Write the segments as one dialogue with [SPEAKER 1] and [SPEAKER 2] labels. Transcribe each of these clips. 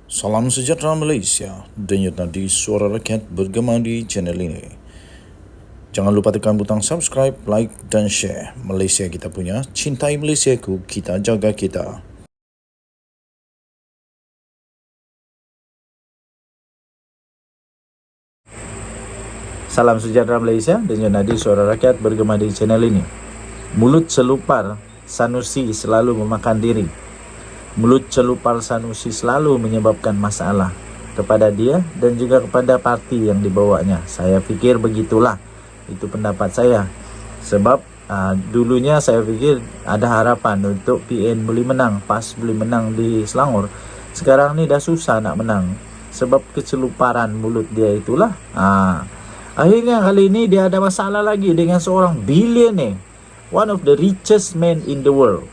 [SPEAKER 1] Salam sejahtera Malaysia, denyut nadi suara rakyat bergema di channel ini. Jangan lupa tekan butang subscribe, like dan share. Malaysia kita punya, cintai Malaysiaku, kita jaga kita. Salam sejahtera Malaysia, denyut nadi suara rakyat bergema di channel ini. Mulut celupar Sanusi selalu memakan diri. Mulut celupar Sanusi selalu menyebabkan masalah kepada dia dan juga kepada parti yang dibawanya. Saya fikir begitulah. Itu pendapat saya. Sebab dulunya saya fikir ada harapan untuk PN boleh menang, PAS boleh menang di Selangor. Sekarang ni dah susah nak menang sebab keceluparan mulut dia itulah. Akhirnya kali ini dia ada masalah lagi dengan seorang billionaire, one of the richest men in the world.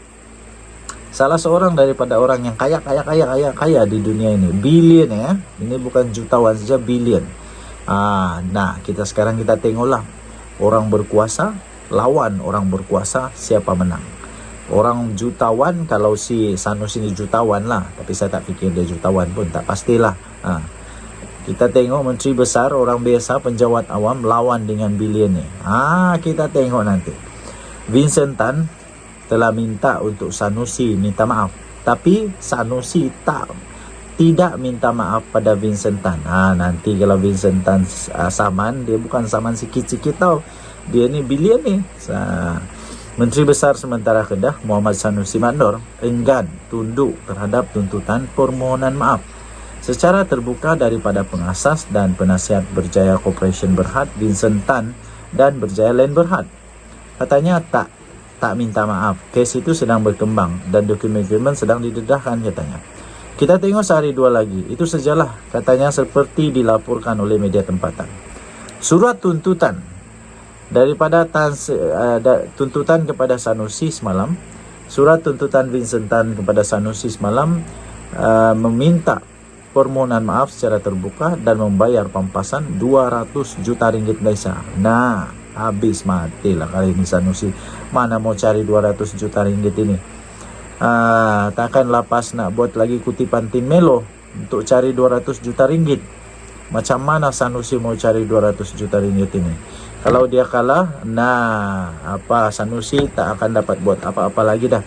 [SPEAKER 1] Salah seorang daripada orang yang kaya di dunia ini, billion ya. Ini bukan jutawan saja, billion. Nah, sekarang kita tengoklah orang berkuasa lawan orang berkuasa, siapa menang. Orang jutawan, kalau si Sanusi ini jutawan lah, tapi saya tak fikir dia jutawan pun, tak pastilah. Kita tengok menteri besar, orang biasa, penjawat awam lawan dengan billion ni. Kita tengok nanti. Vincent Tan telah minta untuk Sanusi minta maaf, tapi Sanusi tidak minta maaf pada Vincent Tan. Nanti kalau Vincent Tan saman, dia bukan saman sikit-sikit tau, dia ni bilion ni. Menteri Besar Sementara Kedah Muhammad Sanusi Mandor enggan tunduk terhadap tuntutan permohonan maaf secara terbuka daripada pengasas dan penasihat Berjaya Corporation Berhad Vincent Tan dan Berjaya Land Berhad. Katanya tak minta maaf. Kes itu sedang berkembang dan dokumen-dokumen sedang didedahkan katanya. Kita tengok sehari dua lagi. Itu sajalah katanya seperti dilaporkan oleh media tempatan. Surat tuntutan daripada tuntutan kepada Sanusi semalam. Surat tuntutan Vincent Tan kepada Sanusi semalam meminta permohonan maaf secara terbuka dan membayar pampasan 200 juta ringgit Malaysia. Habis matilah kali ini Sanusi. Mana mau cari 200 juta ringgit ini? Takkan lapas nak buat lagi kutipan Tin Melo untuk cari 200 juta ringgit. Macam mana Sanusi mau cari 200 juta ringgit ini? Kalau dia kalah, Sanusi tak akan dapat buat apa-apa lagi dah.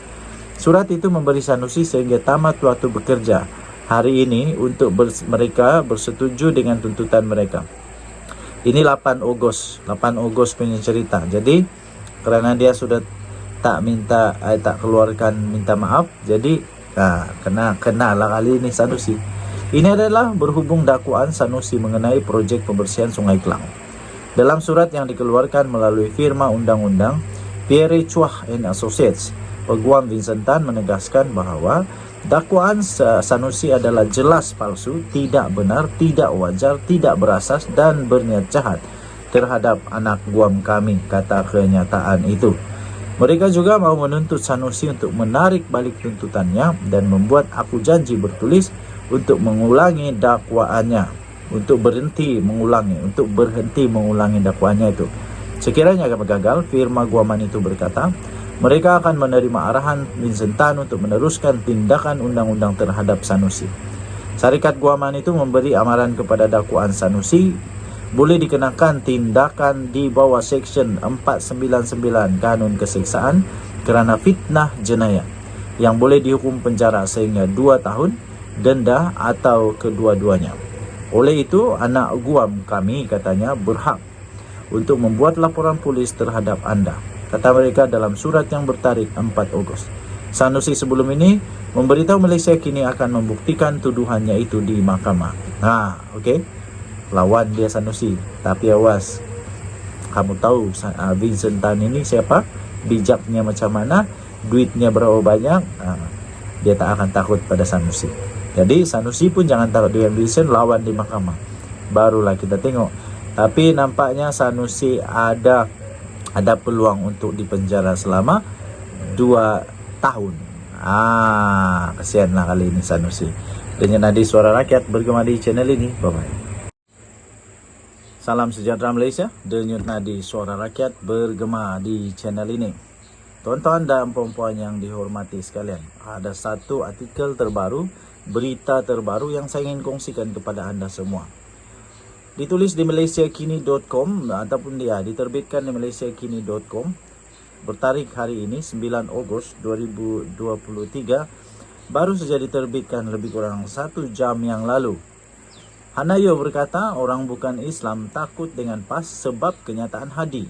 [SPEAKER 1] Surat itu memberi Sanusi sehingga tamat waktu bekerja hari ini untuk mereka bersetuju dengan tuntutan mereka. Ini 8 Ogos punya cerita. Jadi kerana dia sudah tak keluarkan minta maaf, jadi kena lah kali ini Sanusi. Ini adalah berhubung dakwaan Sanusi mengenai projek pembersihan Sungai Klang. Dalam surat yang dikeluarkan melalui firma undang-undang Pierre Chua and Associates, Peguam Vincent Tan menegaskan bahawa dakwaan Sanusi adalah jelas palsu, tidak benar, tidak wajar, tidak berasas dan berniat jahat terhadap anak guam kami, kata kenyataan itu. Mereka juga mahu menuntut Sanusi untuk menarik balik tuntutannya dan membuat aku janji bertulis untuk mengulangi dakwaannya, untuk berhenti mengulangi dakwaannya itu. Sekiranya gagal, firma guaman itu berkata, mereka akan menerima arahan Vincent Tan untuk meneruskan tindakan undang-undang terhadap Sanusi. Syarikat guaman itu memberi amaran kepada dakwaan Sanusi boleh dikenakan tindakan di bawah Seksyen 499 Kanun Keseksaan kerana fitnah jenayah yang boleh dihukum penjara sehingga 2 tahun, denda atau kedua-duanya. Oleh itu, anak guam kami katanya berhak untuk membuat laporan polis terhadap anda, kata mereka dalam surat yang bertarikh 4 Ogos. Sanusi sebelum ini memberitahu Malaysia kini akan membuktikan tuduhannya itu di mahkamah. Lawan dia Sanusi. Tapi awas, kamu tahu Vincent Tan ini siapa? Bijaknya macam mana? Duitnya berapa banyak? Dia tak akan takut pada Sanusi. Jadi Sanusi pun jangan takut dengan Vincent, lawan di mahkamah. Barulah kita tengok. Tapi nampaknya Sanusi ada peluang untuk dipenjara selama 2 tahun. Kesianlah kali ini Sanusi. Dengan nadi suara rakyat bergema di channel ini. Bye-bye. Salam sejahtera Malaysia. Denyut nadi suara rakyat bergema di channel ini. Tuan-tuan dan puan-puan yang dihormati sekalian, ada satu artikel terbaru berita terbaru yang saya ingin kongsikan kepada anda semua. Ditulis di malaysiakini.com ataupun diterbitkan di malaysiakini.com. Bertarikh hari ini 9 Ogos 2023, baru saja diterbitkan lebih kurang 1 jam yang lalu. Hanayo berkata, orang bukan Islam takut dengan PAS sebab kenyataan Hadi.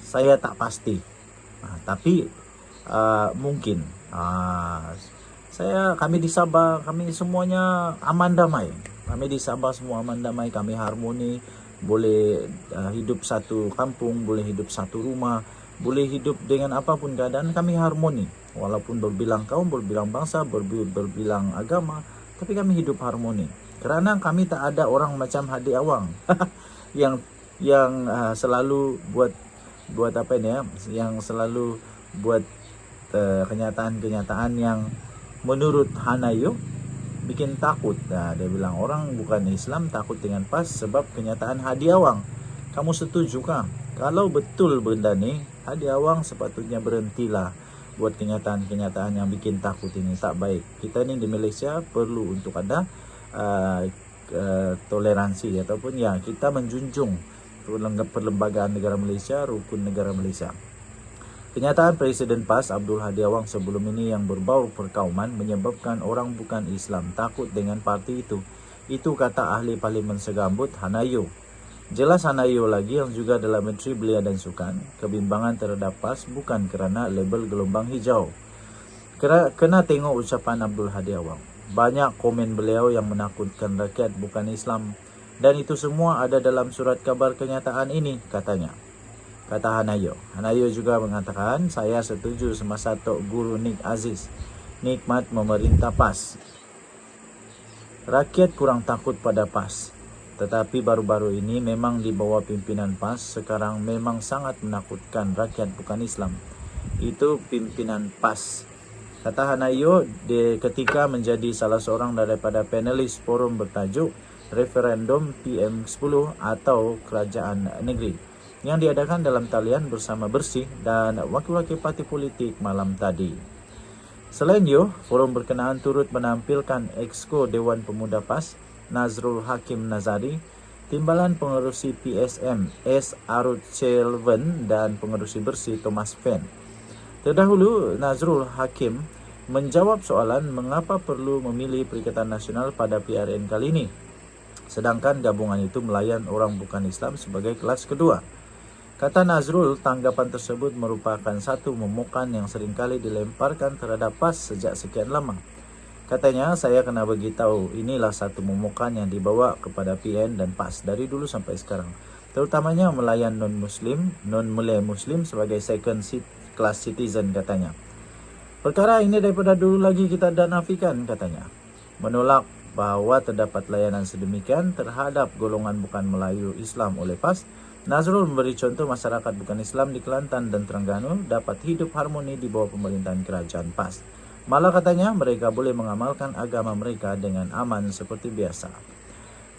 [SPEAKER 1] Saya tak pasti, tapi mungkin kami di Sabah, kami semuanya aman damai. Kami di Sabah semua aman damai, kami harmoni, boleh hidup satu kampung, boleh hidup satu rumah, boleh hidup dengan apapun keadaan, kami harmoni. Walaupun berbilang kaum, berbilang bangsa, berbilang agama, tapi kami hidup harmoni. Kerana kami tak ada orang macam Hadi Awang yang selalu buat apa ini ya, yang selalu buat kenyataan-kenyataan yang menurut Hanayo bikin takut. Dia bilang orang bukan Islam takut dengan PAS sebab kenyataan Hadi Awang. Kamu setujukah? Kalau betul benda ni, Hadi Awang sepatutnya berhentilah buat kenyataan-kenyataan yang bikin takut ini. Tak baik. Kita ni di Malaysia perlu untuk ada toleransi ataupun kita menjunjung perlembagaan negara Malaysia, rukun negara Malaysia. Kenyataan Presiden PAS Abdul Hadi Awang sebelum ini yang berbau perkauman menyebabkan orang bukan Islam takut dengan parti itu. Itu kata ahli Parlimen Segambut Hanayo. Jelas Hanayo lagi yang juga adalah Menteri Belia dan Sukan, kebimbangan terhadap PAS bukan kerana label gelombang hijau. Kena tengok ucapan Abdul Hadi Awang. Banyak komen beliau yang menakutkan rakyat bukan Islam, dan itu semua ada dalam surat kabar kenyataan ini, katanya. Kata Hanayo. Hanayo juga mengatakan, saya setuju semasa Tok Guru Nik Aziz nikmat memerintah PAS. Rakyat kurang takut pada PAS. Tetapi baru-baru ini memang di bawah pimpinan PAS sekarang memang sangat menakutkan rakyat bukan Islam. Itu pimpinan PAS. Kata Hanayo ketika menjadi salah seorang daripada panelis forum bertajuk Referendum PM10 atau Kerajaan Negeri yang diadakan dalam talian bersama Bersih dan wakil-wakil parti politik malam tadi. Selain itu, forum berkenaan turut menampilkan Exco Dewan Pemuda PAS Nazrul Hakim Nazari, Timbalan Pengerusi PSM S. Arut Chelven dan Pengerusi Bersih Thomas Fen. Terdahulu, Nazrul Hakim menjawab soalan mengapa perlu memilih Perikatan Nasional pada PRN kali ini, sedangkan gabungan itu melayan orang bukan Islam sebagai kelas kedua. Kata Nazrul, tanggapan tersebut merupakan satu momokan yang seringkali dilemparkan terhadap PAS sejak sekian lama. Katanya, saya kena beritahu, inilah satu momokan yang dibawa kepada PN dan PAS dari dulu sampai sekarang. Terutamanya melayan non-Malay Muslim sebagai second class citizen, katanya. Perkara ini daripada dulu lagi kita dah nafikan, katanya. Menolak bahawa terdapat layanan sedemikian terhadap golongan bukan Melayu Islam oleh PAS, Nazrul memberi contoh masyarakat bukan Islam di Kelantan dan Terengganu dapat hidup harmoni di bawah pemerintahan kerajaan PAS. Malah katanya mereka boleh mengamalkan agama mereka dengan aman seperti biasa.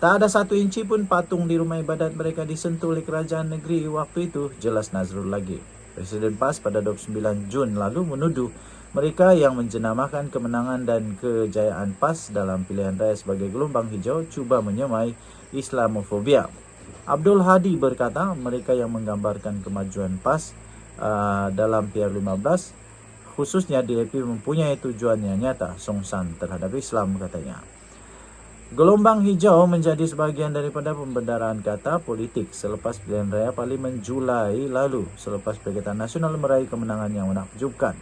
[SPEAKER 1] Tak ada 1 inci pun patung di rumah ibadat mereka disentuh oleh kerajaan negeri waktu itu, jelas Nazrul lagi. Presiden PAS pada 29 Jun lalu menuduh mereka yang menjenamakan kemenangan dan kejayaan PAS dalam pilihan raya sebagai gelombang hijau cuba menyemai Islamofobia. Abdul Hadi berkata mereka yang menggambarkan kemajuan PAS dalam PR15 khususnya DAP mempunyai tujuan yang nyata songsan terhadap Islam, katanya. Gelombang hijau menjadi sebahagian daripada pembendaraan kata politik selepas pilihan raya Parlimen Julai lalu selepas Perikatan Nasional meraih kemenangan yang menakjubkan.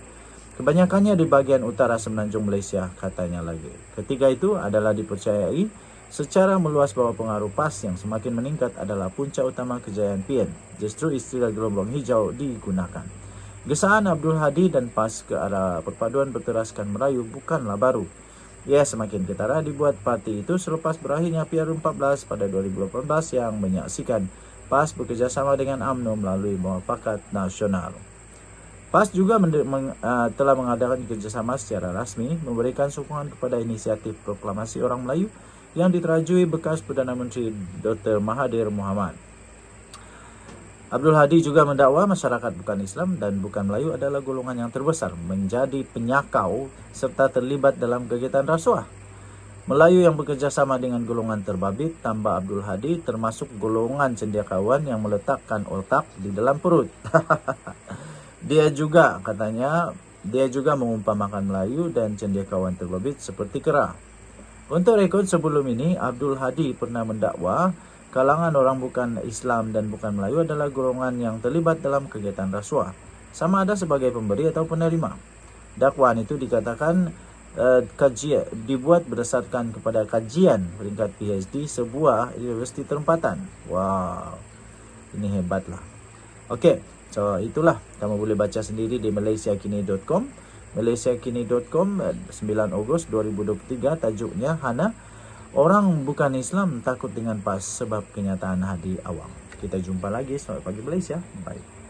[SPEAKER 1] Kebanyakannya di bahagian utara semenanjung Malaysia, katanya lagi. Ketika itu adalah dipercayai secara meluas bahawa pengaruh PAS yang semakin meningkat adalah punca utama kejayaan PN. Justru istilah gelombang hijau digunakan. Gesaan Abdul Hadi dan PAS ke arah perpaduan berteraskan Melayu bukanlah baru. Ia semakin ketara dibuat parti itu selepas berakhirnya PR14 pada 2018 yang menyaksikan PAS bekerjasama dengan UMNO melalui Muafakat Nasional. PAS juga telah mengadakan kerjasama secara rasmi memberikan sokongan kepada inisiatif proklamasi orang Melayu yang diterajui bekas Perdana Menteri Dr. Mahathir Mohamad. Abdul Hadi juga mendakwa masyarakat bukan Islam dan bukan Melayu adalah golongan yang terbesar menjadi penyakau serta terlibat dalam kegiatan rasuah. Melayu yang bekerjasama dengan golongan terbabit, tambah Abdul Hadi, termasuk golongan cendekiawan yang meletakkan otak di dalam perut. Dia juga mengumpamakan Melayu dan cendekiawan terbabit seperti kera. Untuk rekod sebelum ini, Abdul Hadi pernah mendakwa kalangan orang bukan Islam dan bukan Melayu adalah golongan yang terlibat dalam kegiatan rasuah, sama ada sebagai pemberi atau penerima. Dakwaan itu dikatakan dibuat berdasarkan kepada kajian peringkat PhD sebuah universiti tempatan. Wow, ini hebatlah. Okey, so itulah, kamu boleh baca sendiri di malaysiakini.com. malaysiakini.com 9 Ogos 2023, tajuknya Hana, orang bukan Islam takut dengan PAS sebab kenyataan Hadi awam. Kita jumpa lagi. Selamat pagi Malaysia. Bye.